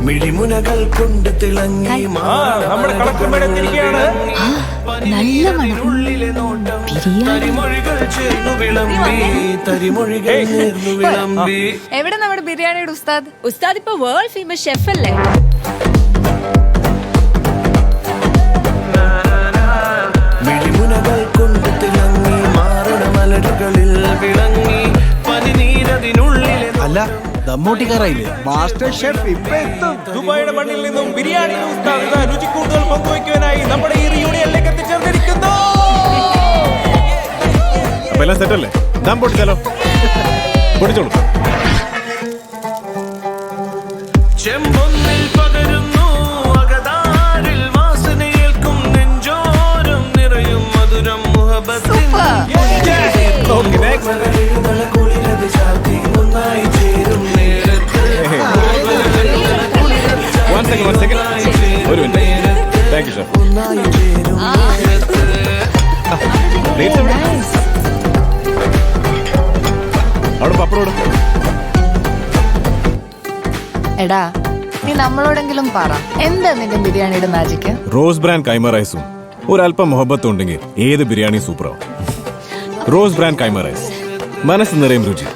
മിഴിമുനകൾ കൊണ്ട് തിളങ്ങി നമ്മുടെ കളക്കുമെടുത്തിരിക്കുകയാണ്. നല്ല തരിമൊഴികൾ ചേർന്നു വിളമ്പി തരിമൊഴികൾ നേർന്നു വിളമ്പി. എവിടെ നമ്മുടെ ബിരിയാണിയുടെ ഉസ്താദ്? ഉസ്താദ് ഇപ്പൊ വേൾഡ് ഫേമസ് ഷെഫ് അല്ലേ? മിഴിമുനകൾ കൊണ്ട് തിളങ്ങി മാരണമലരുകളിൽ വിളങ്ങി പനിനീരതിനുള്ളിലെ. അല്ല ദമ്മൂട്ടിക്കാറായില്ലേ? മാസ്റ്റർ ഷെഫ് ഇപ്പൊ എത്തും. ദുബായിയുടെ മണ്ണിൽ നിന്നും ബിരിയാണി ഉസ്താദ് ഇതാ രുചി കൂടുതൽ പങ്കുവയ്ക്കുവാനായി നമ്മുടെ ഈ റിയൂണിയനിലേക്ക് എത്തിച്ചേർന്നിരിക്കുന്നു. അപ്പൊ എല്ലാം സെറ്റല്ലേ? ദം പൊട്ടിച്ചാലോ? പൊടിച്ചോളൂ. ചെമ്പൊന്നിൽ പകരുന്നു അകതാരിൽ വാസനയേൽക്കും നെഞ്ചോരം നിറയും മധുരം മുഹബത്തിൻ. Okay, next. കുളിരത് ചാത്തി ഒന്നായി ചേരും നേരത്ത്. One second. ഒരു മിനിറ്റ്. Thank you, chef. ഒന്നായി ചേരും നേരത്ത്. Plates എവിടെ? അവിടെ പപ്പടോട്. എടാ നീ നമ്മളോടെങ്കിലും പറ, എന്താ നിന്റെ ബിരിയാണിയുടെ മാജിക്? റോസ് ബ്രാൻഡ് കൈമ റൈസും ഒരല്പം മുഹബത്തും ഉണ്ടെങ്കിൽ ഏത് ബിരിയാണി സൂപ്പറാവും. റോസ് ബ്രാൻഡ് കൈമ റൈസ്, മനസ്സ് നിറയും രുചി.